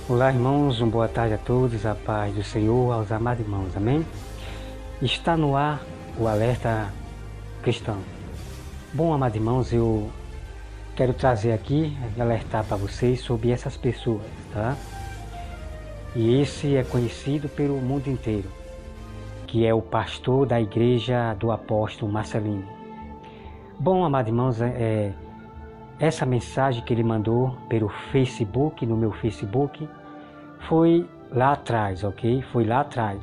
Olá, irmãos, uma boa tarde a todos, a paz do Senhor aos amados irmãos, amém? Está no ar o Alerta Cristão. Bom, amados irmãos, eu quero trazer aqui e alertar para vocês sobre essas pessoas, tá? E esse é conhecido pelo mundo inteiro, que é o pastor da igreja do apóstolo Marcelino. Bom, amados irmãos, essa mensagem que ele mandou pelo Facebook, no meu Facebook, foi lá atrás, ok? Foi lá atrás.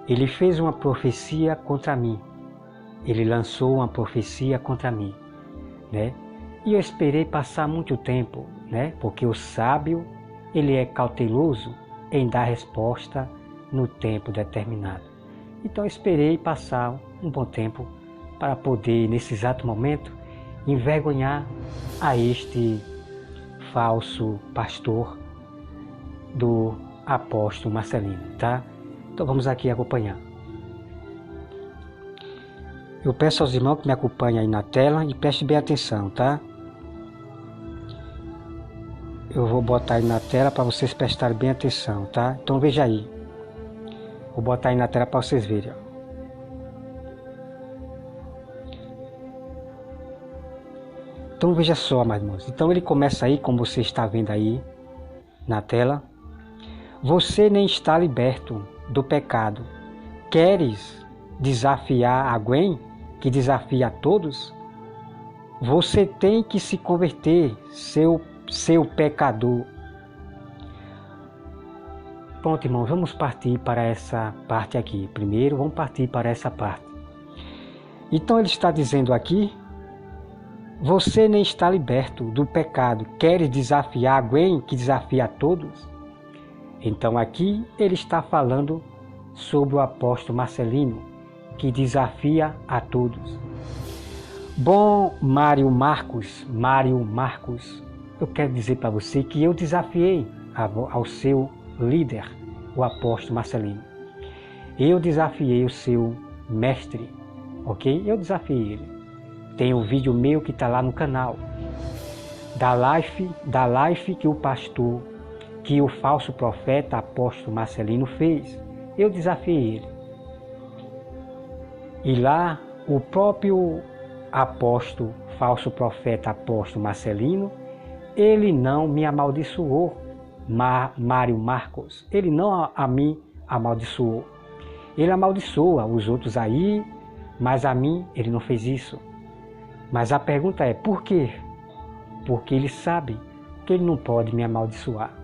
Ele fez uma profecia contra mim. Ele lançou uma profecia contra mim, né? E eu esperei passar muito tempo, né? Porque o sábio, ele é cauteloso em dar resposta no tempo determinado. Então eu esperei passar um bom tempo para poder, nesse exato momento, envergonhar a este falso pastor do apóstolo Marcelino, tá? Então vamos aqui acompanhar. Eu peço aos irmãos que me acompanhem aí na tela e prestem bem atenção, tá? Eu vou botar aí na tela para vocês prestarem bem atenção, tá? Então veja aí. Vou botar aí na tela para vocês verem, ó. Então veja só, meus irmãos. Então ele começa aí, como você está vendo aí na tela. Você nem está liberto do pecado. Queres desafiar alguém que desafia a todos? Você tem que se converter, seu pecador. Pronto, irmão, vamos partir para essa parte aqui. Primeiro, vamos partir para essa parte. Então ele está dizendo aqui: você nem está liberto do pecado. Queres desafiar alguém que desafia a todos? Então aqui ele está falando sobre o apóstolo Marcelino, que desafia a todos. Bom, Mário Marcos, eu quero dizer para você que eu desafiei ao seu líder, o apóstolo Marcelino. Eu desafiei o seu mestre, ok? Eu desafiei ele. Tem um vídeo meu que está lá no canal, da live que o pastor, que o falso profeta apóstolo Marcelino fez. Eu desafiei ele. E lá o próprio apóstolo, falso profeta apóstolo Marcelino, ele não me amaldiçoou, Mário Marcos. Ele não a mim amaldiçoou. Ele amaldiçoa os outros aí, mas a mim ele não fez isso. Mas a pergunta é, por quê? Porque ele sabe que ele não pode me amaldiçoar.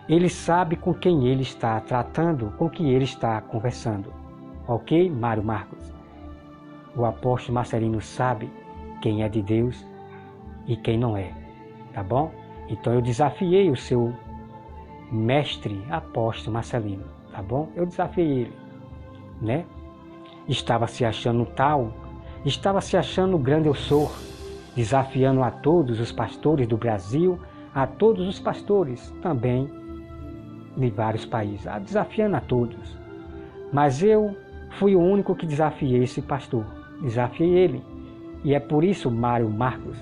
Ele sabe com quem ele está tratando, com quem ele está conversando. Ok, Mário Marcos? O apóstolo Marcelino sabe quem é de Deus e quem não é. Tá bom? Então eu desafiei o seu mestre, apóstolo Marcelino. Tá bom? Eu desafiei ele. Né? Estava se achando tal, estava se achando grande eu sou, desafiando a todos os pastores do Brasil, a todos os pastores também de vários países, desafiando a todos. Mas eu fui o único que desafiei esse pastor, desafiei ele. E é por isso, Mário Marcos,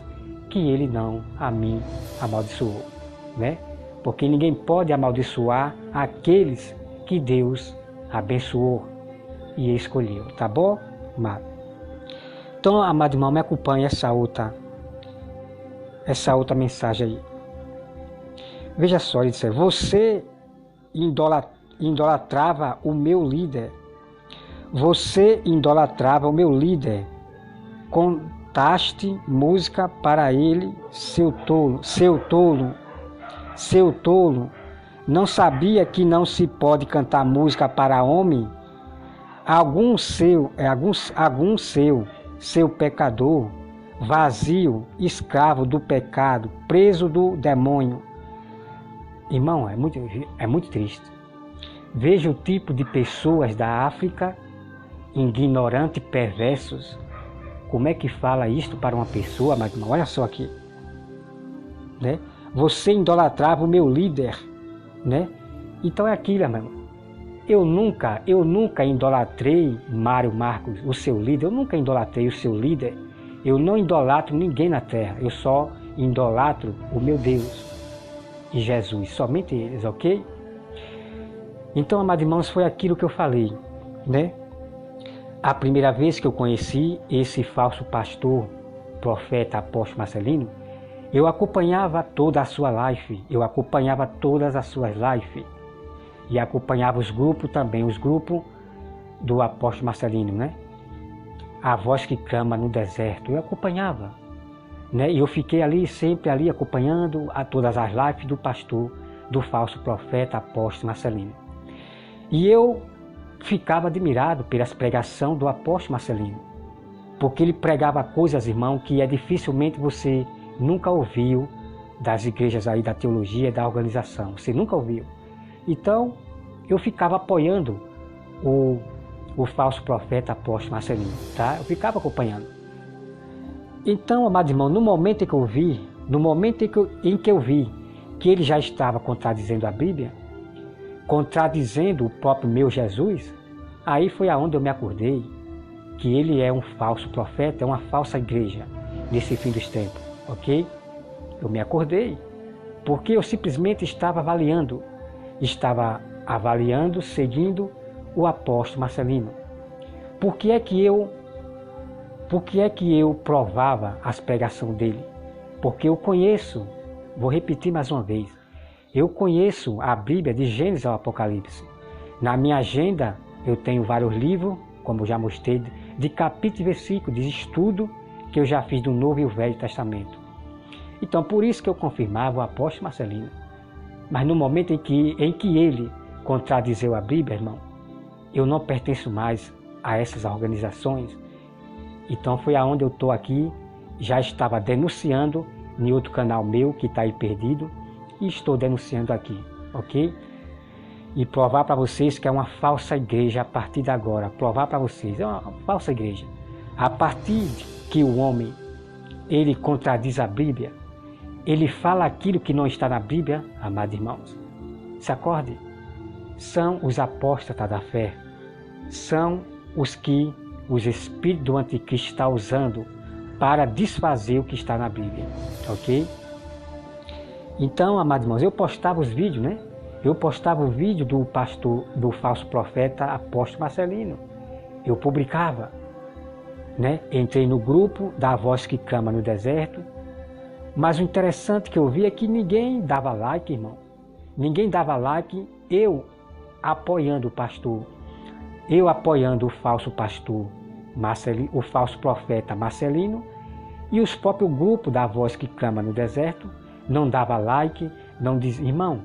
que ele não a mim amaldiçoou, né? Porque ninguém pode amaldiçoar aqueles que Deus abençoou e escolheu, tá bom, amado? Então, amado irmão, me acompanhe essa outra mensagem aí. Veja só, ele disse: você idolatrava o meu líder. Você idolatrava o meu líder. Contaste música para ele, seu tolo. Não sabia que não se pode cantar música para homem? Algum seu pecador, vazio, escravo do pecado, preso do demônio. Irmão, é muito triste. Veja o tipo de pessoas da África, ignorantes, perversos. Como é que fala isto para uma pessoa? Mas olha só aqui, né? Você idolatrava o meu líder, né? Então é aquilo, meu irmão. Eu nunca idolatrei Mário Marcos, o seu líder. Eu nunca idolatrei o seu líder. Eu não idolatro ninguém na terra. Eu só idolatro o meu Deus. e Jesus, somente eles, ok? Então, amados irmãos, foi aquilo que eu falei, né? A primeira vez que eu conheci esse falso pastor, profeta, apóstolo Marcelino, eu acompanhava toda a sua live, eu acompanhava todas as suas lives e acompanhava os grupos também, os grupos do apóstolo Marcelino, né? A voz que clama no deserto, eu acompanhava, né? E eu fiquei ali, sempre ali, acompanhando a todas as lives do pastor, do falso profeta, apóstolo Marcelino. E eu ficava admirado pelas pregações do apóstolo Marcelino, porque ele pregava coisas, irmão, que dificilmente você nunca ouviu das igrejas aí da teologia, da organização, você nunca ouviu. Então, eu ficava apoiando o falso profeta apóstolo Marcelino, tá? Eu ficava acompanhando. Então, amado irmão, no momento em que eu vi, no momento em que eu vi que ele já estava contradizendo a Bíblia, contradizendo o próprio meu Jesus, aí foi aonde eu me acordei que ele é um falso profeta, é uma falsa igreja nesse fim dos tempos, ok? Eu me acordei, porque eu simplesmente estava avaliando, seguindo o apóstolo Marcelino. Por que é que eu provava as pregações dele? Porque eu conheço, vou repetir mais uma vez, eu conheço a Bíblia de Gênesis ao Apocalipse. Na minha agenda eu tenho vários livros, como já mostrei, de capítulo e versículo, de estudo que eu já fiz do Novo e o Velho Testamento. Então por isso que eu confirmava o apóstolo Marcelino. Mas no momento em que ele contradizeu a Bíblia, irmão, eu não pertenço mais a essas organizações. Então foi aonde eu estou aqui, já estava denunciando em outro canal meu que está aí perdido, e estou denunciando aqui, ok? E provar para vocês que é uma falsa igreja a partir de agora. Provar para vocês, é uma falsa igreja. A partir de que o homem, ele contradiz a Bíblia, ele fala aquilo que não está na Bíblia, amados irmãos. Se acorde, são os apóstatas da fé. São os que os espíritos do anticristo estão usando para desfazer o que está na Bíblia, ok? Então, amados irmãos, eu postava os vídeos, né? Eu postava o vídeo do pastor, do falso profeta apóstolo Marcelino. Eu publicava, né? Entrei no grupo da voz que clama no deserto. Mas o interessante que eu vi é que ninguém dava like, irmão. Ninguém dava like, eu apoiando o pastor. Eu apoiando o falso pastor Marcelino, o falso profeta Marcelino, e os próprios grupos da voz que clama no deserto não dava like, não dizia, irmão,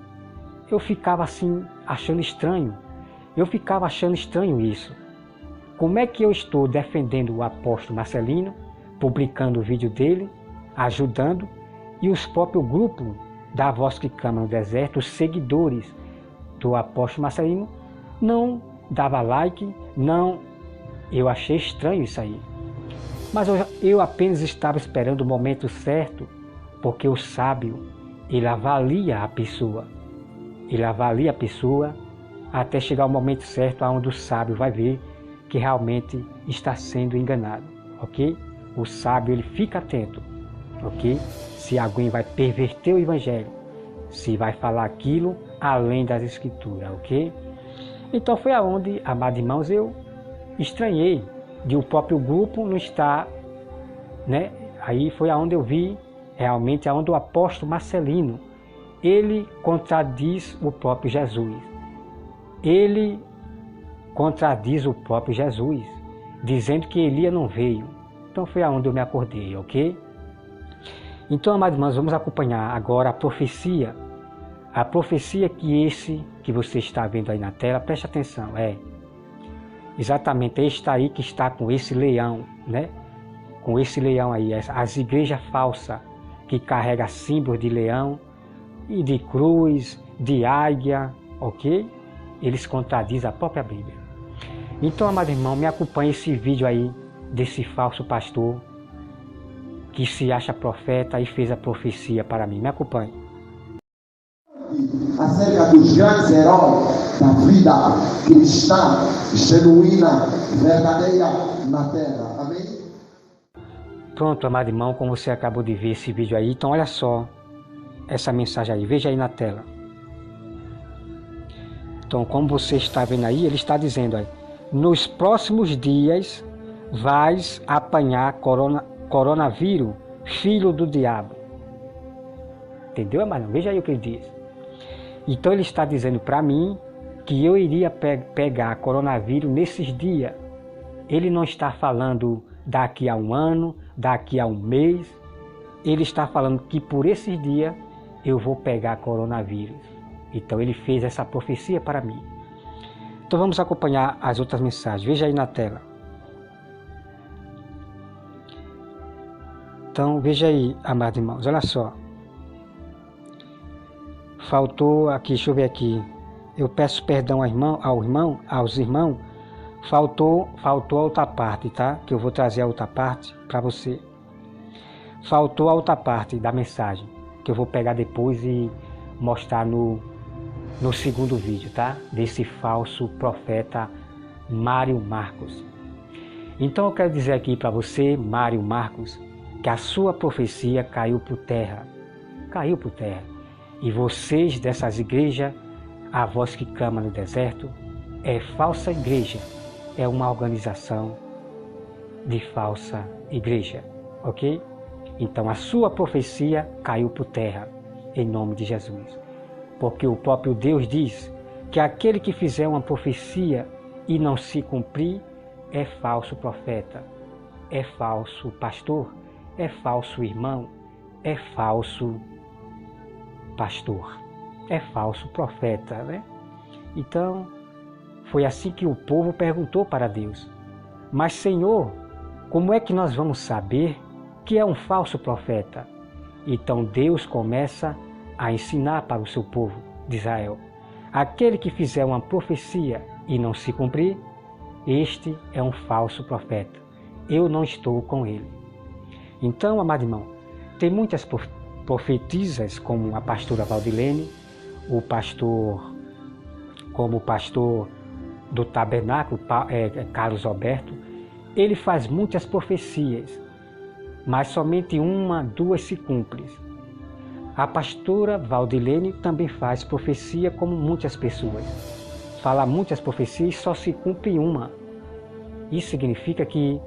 eu ficava assim achando estranho. Eu ficava achando estranho isso. Como é que eu estou defendendo o apóstolo Marcelino, publicando o vídeo dele, ajudando, e os próprios grupos da voz que clama no deserto, os seguidores do apóstolo Marcelino, não dava like, não. Eu achei estranho isso aí. Mas eu apenas estava esperando o momento certo, porque o sábio, ele avalia a pessoa. Ele avalia a pessoa até chegar o momento certo onde o sábio vai ver que realmente está sendo enganado, ok? O sábio, ele fica atento, ok? Se alguém vai perverter o evangelho, se vai falar aquilo além das escrituras, ok? Então foi aonde, amados irmãos, eu estranhei de o próprio grupo não estar, né? Aí foi aonde eu vi realmente aonde o apóstolo Marcelino, ele contradiz o próprio Jesus. Ele contradiz o próprio Jesus, dizendo que Elias não veio. Então foi aonde eu me acordei, ok? Então, amados irmãos, vamos acompanhar agora a profecia. A profecia que você está vendo aí na tela, preste atenção, exatamente este aí que está com esse leão, né? Com esse leão aí, as igrejas falsas que carregam símbolos de leão e de cruz, de águia, ok? Eles contradizem a própria Bíblia. Então, amado irmão, me acompanhe esse vídeo aí desse falso pastor que se acha profeta e fez a profecia para mim. Me acompanhe. Acerca dos grandes heróis da vida cristã, genuína, verdadeira na terra. Amém? Pronto, amado irmão, como você acabou de ver esse vídeo aí, então olha só. essa mensagem aí. Veja aí na tela. Então, como você está vendo aí, ele está dizendo aí: nos próximos dias vais apanhar coronavírus, filho do diabo. Entendeu, amado? Veja aí o que ele diz. Então ele está dizendo para mim que eu iria pegar coronavírus nesses dias. Ele não está falando daqui a um ano, daqui a um mês. Ele está falando que por esses dias eu vou pegar coronavírus. Então ele fez essa profecia para mim. Então vamos acompanhar as outras mensagens. Veja aí na tela. Então veja aí, amados irmãos, olha só. Faltou aqui, deixa eu ver aqui. Eu peço perdão aos irmãos. Faltou a outra parte, tá? Que eu vou trazer a outra parte para você. Faltou a outra parte da mensagem, que eu vou pegar depois e mostrar no segundo vídeo, tá? Desse falso profeta Mário Marcos. Então eu quero dizer aqui para você, Mário Marcos, que a sua profecia caiu por terra. Caiu por terra. E vocês dessas igrejas, a voz que clama no deserto, é falsa igreja. É uma organização de falsa igreja. Ok? Então a sua profecia caiu por terra, em nome de Jesus. Porque o próprio Deus diz que aquele que fizer uma profecia e não se cumprir é falso profeta, é falso pastor, é falso irmão, é falso pastor, é falso profeta, né? Então, foi assim que o povo perguntou para Deus: mas Senhor, como é que nós vamos saber que é um falso profeta? Então Deus começa a ensinar para o seu povo de Israel: aquele que fizer uma profecia e não se cumprir, este é um falso profeta. Eu não estou com ele. Então, amado irmão, tem muitas profetisas, como a pastora Valdilene, como o pastor do tabernáculo, Carlos Alberto. Ele faz muitas profecias, mas somente uma, duas se cumprem. A pastora Valdilene também faz profecia como muitas pessoas. Fala muitas profecias e só se cumpre uma. Isso significa que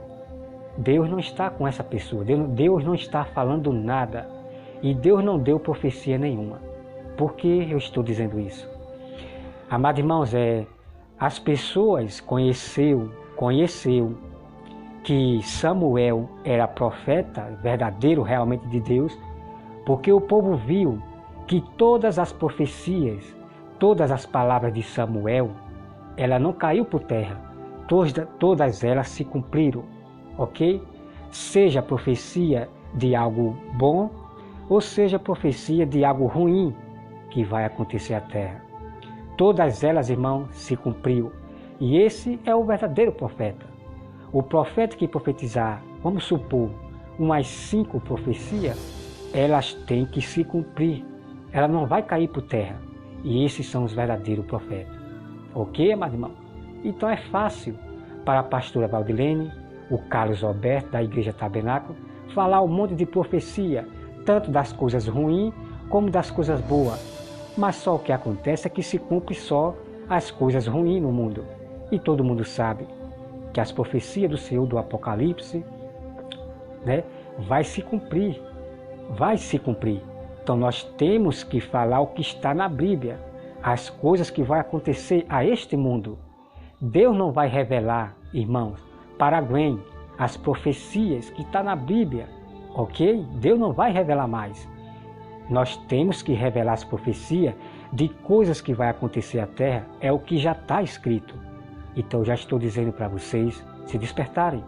Deus não está com essa pessoa. Deus não está falando nada. E Deus não deu profecia nenhuma. Por que eu estou dizendo isso? Amados irmãos, as pessoas conheceu que Samuel era profeta, verdadeiro realmente de Deus, porque o povo viu que todas as profecias, todas as palavras de Samuel, ela não caiu por terra, todas elas se cumpriram, ok? Seja profecia de algo bom, ou seja profecia de algo ruim que vai acontecer à terra. Todas elas, irmão, se cumpriu. E esse é o verdadeiro profeta. O profeta que profetizar, vamos supor, umas 5 profecias, elas têm que se cumprir. Ela não vai cair por terra. E esses são os verdadeiros profetas. Ok, amado irmão? Então é fácil para a pastora Valdilene, o Carlos Alberto, da Igreja Tabernáculo, falar um monte de profecia, tanto das coisas ruins como das coisas boas. Mas só o que acontece é que se cumpre só as coisas ruins no mundo. E todo mundo sabe que as profecias do Senhor do Apocalipse, né, vai se cumprir. Vai se cumprir. Então nós temos que falar o que está na Bíblia, as coisas que vão acontecer a este mundo. Deus não vai revelar, irmãos, para alguém as profecias que estão na Bíblia, ok? Deus não vai revelar mais. Nós temos que revelar as profecias de coisas que vai acontecer à terra, é o que já está escrito. Então já estou dizendo para vocês se despertarem.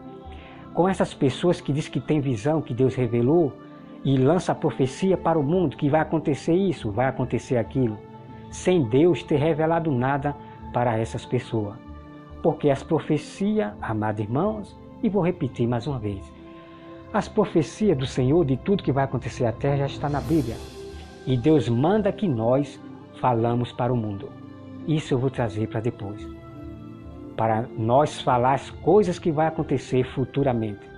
Com essas pessoas que dizem que tem visão, que Deus revelou, e lança a profecia para o mundo, que vai acontecer isso, vai acontecer aquilo, sem Deus ter revelado nada para essas pessoas. Porque as profecias, amados irmãos, e vou repetir mais uma vez, as profecias do Senhor de tudo que vai acontecer à terra já está na Bíblia. E Deus manda que nós falamos para o mundo. Isso eu vou trazer para depois. Para nós falar as coisas que vai acontecer futuramente.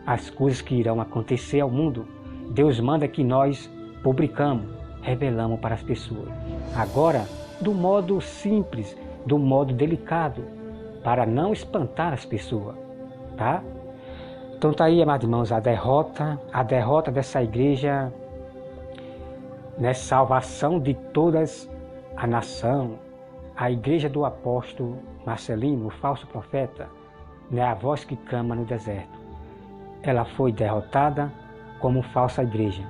As coisas que irão acontecer ao mundo. Deus manda que nós publicamos, revelamos para as pessoas. Agora, do modo simples, do modo delicado, para não espantar as pessoas, tá? Então está aí, amados irmãos, a derrota dessa igreja, né, salvação de todas a nação, a igreja do apóstolo Marcelino, o falso profeta, né, a voz que clama no deserto. Ela foi derrotada como falsa igreja,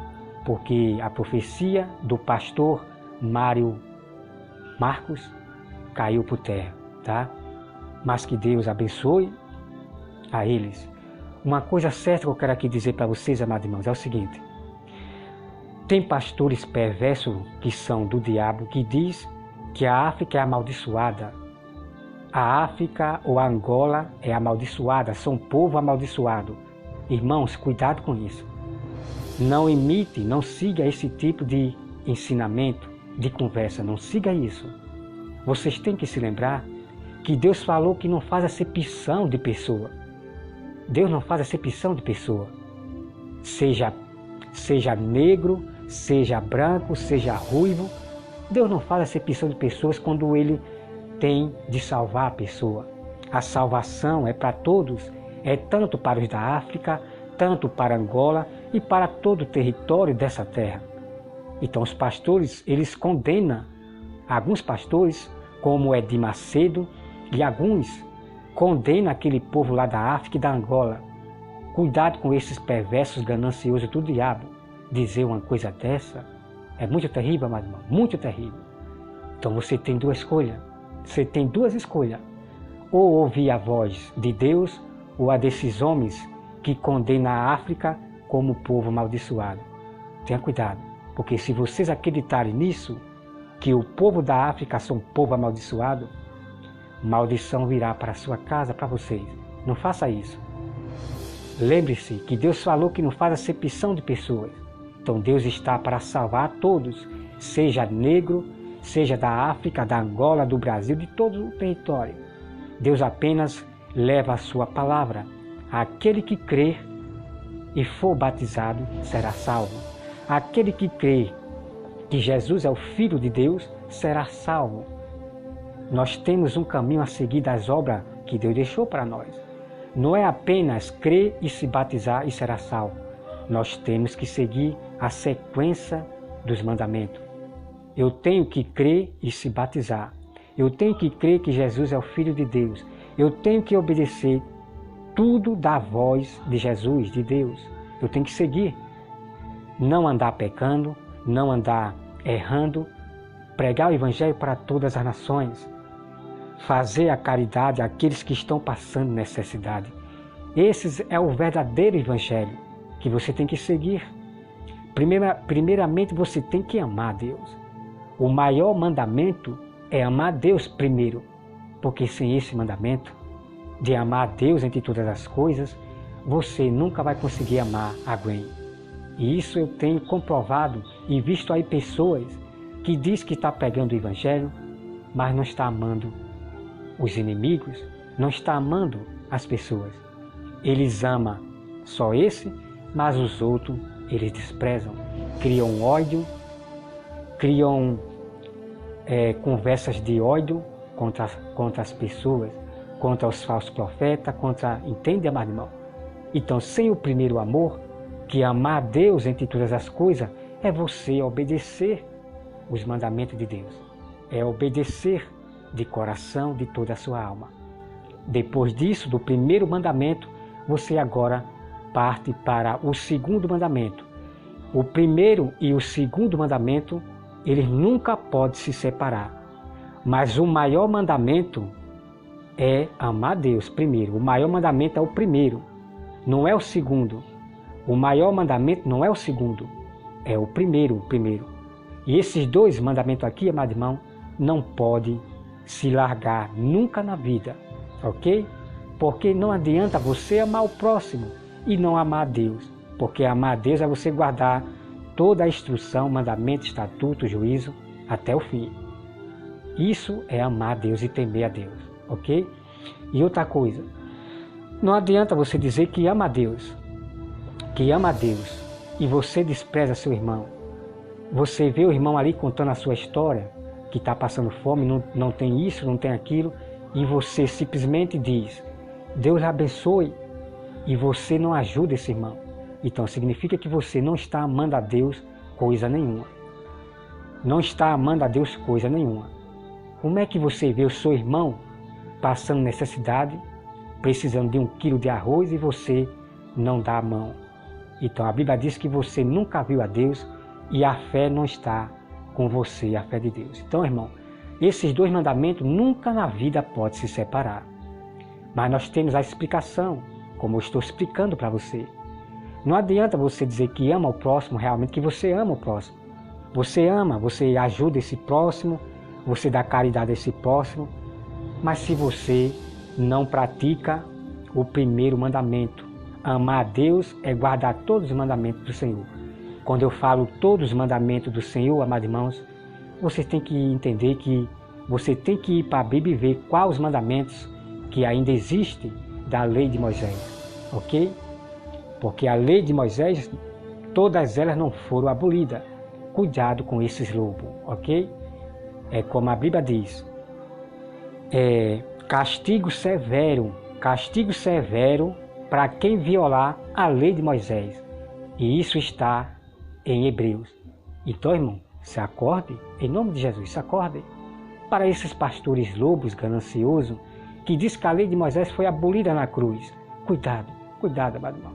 porque a profecia do pastor Mário Marcos caiu por terra, tá? Mas que Deus abençoe a eles. Uma coisa certa que eu quero aqui dizer para vocês, amados irmãos, é o seguinte: tem pastores perversos que são do diabo, que diz que a África é amaldiçoada. A África ou a Angola é amaldiçoada, são povo amaldiçoado. Irmãos, cuidado com isso. Não imite, não siga esse tipo de ensinamento, de conversa, não siga isso. Vocês têm que se lembrar que Deus falou que não faz acepção de pessoa. Deus não faz acepção de pessoa. Seja negro, seja branco, seja ruivo. Deus não faz acepção de pessoas quando Ele tem de salvar a pessoa. A salvação é para todos, é tanto para os da África, tanto para Angola e para todo o território dessa terra. Então os pastores, eles condenam, alguns pastores, como Edir Macedo, e alguns condenam aquele povo lá da África e da Angola. Cuidado com esses perversos gananciosos do diabo. Dizer uma coisa dessa é muito terrível, amado irmão, muito terrível. Então você tem duas escolhas. Você tem duas escolhas. Ou ouvir a voz de Deus, ou a desses homens que condenam a África como povo amaldiçoado. Tenha cuidado, porque se vocês acreditarem nisso, que o povo da África são povo amaldiçoado, maldição virá para a sua casa, para vocês. Não faça isso. Lembre-se que Deus falou que não faz acepção de pessoas. Então Deus está para salvar a todos, seja negro, seja da África, da Angola, do Brasil, de todo o território. Deus apenas leva a sua palavra. Aquele que crer e for batizado será salvo. Aquele que crê que Jesus é o Filho de Deus será salvo. Nós temos um caminho a seguir das obras que Deus deixou para nós. Não é apenas crer e se batizar e será salvo. Nós temos que seguir a sequência dos mandamentos. Eu tenho que crer e se batizar. Eu tenho que crer que Jesus é o Filho de Deus. Eu tenho que obedecer tudo da voz de Jesus, de Deus. Eu tenho que seguir. Não andar pecando, não andar errando, pregar o Evangelho para todas as nações, fazer a caridade àqueles que estão passando necessidade. Esse é o verdadeiro Evangelho que você tem que seguir. Primeiramente você tem que amar Deus. O maior mandamento é amar Deus primeiro, porque sem esse mandamento de amar a Deus entre todas as coisas, você nunca vai conseguir amar alguém. E isso eu tenho comprovado e visto aí pessoas que diz que está pregando o Evangelho, mas não está amando os inimigos, não está amando as pessoas. Eles amam só esse, mas os outros eles desprezam, criam ódio, criam conversas de ódio contra as pessoas, contra os falsos profetas, entende, amado irmão? Então, sem o primeiro amor, que é amar a Deus entre todas as coisas, é você obedecer os mandamentos de Deus. É obedecer de coração, de toda a sua alma. Depois disso, do primeiro mandamento, você agora parte para o segundo mandamento. O primeiro e o segundo mandamento, eles nunca podem se separar. Mas o maior mandamento é amar a Deus primeiro. O maior mandamento é o primeiro, não é o segundo. O maior mandamento não é o segundo, é o primeiro. E esses dois mandamentos aqui, amado irmão, não podem se largar nunca na vida, ok? Porque não adianta você amar o próximo e não amar a Deus. Porque amar a Deus é você guardar toda a instrução, mandamento, estatuto, juízo, até o fim. Isso é amar a Deus e temer a Deus, ok? E outra coisa, não adianta você dizer que ama a Deus, e você despreza seu irmão. você vê o irmão ali contando a sua história, que está passando fome, não tem isso, não tem aquilo, e você simplesmente diz, Deus lhe abençoe, e você não ajuda esse irmão. Então significa que você não está amando a Deus coisa nenhuma. Não está amando a Deus coisa nenhuma. Como é que você vê o seu irmão passando necessidade, precisando de 1 quilo de arroz e você não dá a mão? Então a Bíblia diz que você nunca viu a Deus e a fé não está com você, a fé de Deus. Então, irmão, esses 2 mandamentos nunca na vida podem se separar. Mas nós temos a explicação, como eu estou explicando para você. Não adianta você dizer que ama o próximo, realmente que você ama o próximo. Você ama, você ajuda esse próximo, você dá caridade a esse próximo, mas se você não pratica o primeiro mandamento, amar a Deus é guardar todos os mandamentos do Senhor. Quando eu falo todos os mandamentos do Senhor, amados irmãos, você tem que entender que você tem que ir para a Bíblia e ver quais os mandamentos que ainda existem da lei de Moisés, ok? Porque a lei de Moisés, todas elas não foram abolidas. Cuidado com esses lobos, ok? É como a Bíblia diz, castigo severo para quem violar a lei de Moisés. E isso está em Hebreus. Então, irmão, se acorde, em nome de Jesus, se acorde. Para esses pastores lobos gananciosos, que diz que a lei de Moisés foi abolida na cruz. Cuidado, amado irmão.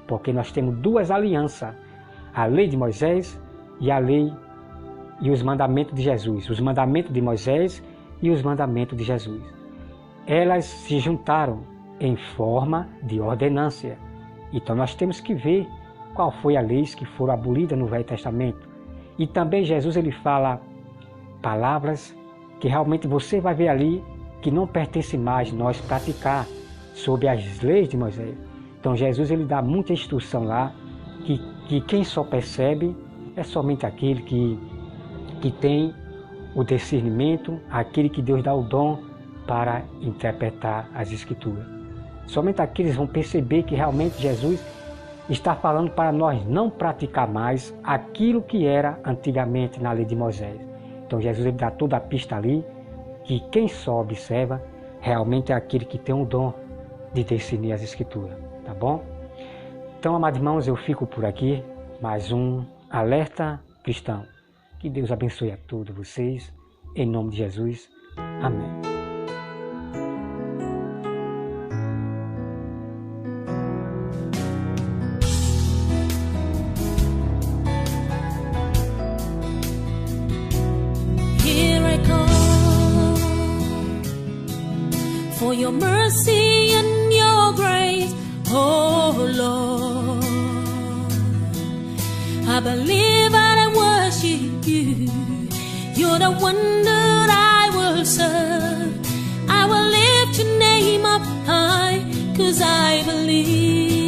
Porque nós temos 2 alianças, a lei de Moisés e a lei e os mandamentos de Jesus. Os mandamentos de Moisés e os mandamentos de Jesus. Elas se juntaram em forma de ordenância. Então nós temos que ver qual foi a lei que foram abolidas no Velho Testamento. E também Jesus ele fala palavras que realmente você vai ver ali que não pertence mais nós praticar sobre as leis de Moisés. Então Jesus ele dá muita instrução lá que quem só percebe é somente aquele que tem o discernimento, aquele que Deus dá o dom para interpretar as Escrituras. Somente aqueles vão perceber que realmente Jesus está falando para nós não praticar mais aquilo que era antigamente na lei de Moisés. Então Jesus ele dá toda a pista ali, que quem só observa realmente é aquele que tem o dom de discernir as Escrituras, tá bom? Então, amados irmãos, eu fico por aqui, mais um alerta cristão. Que Deus abençoe a todos vocês, em nome de Jesus. Amém. For your mercy and your grace, oh Lord, I believe and I worship you. You're the one that I will serve. I will lift your name up high, 'cause I believe.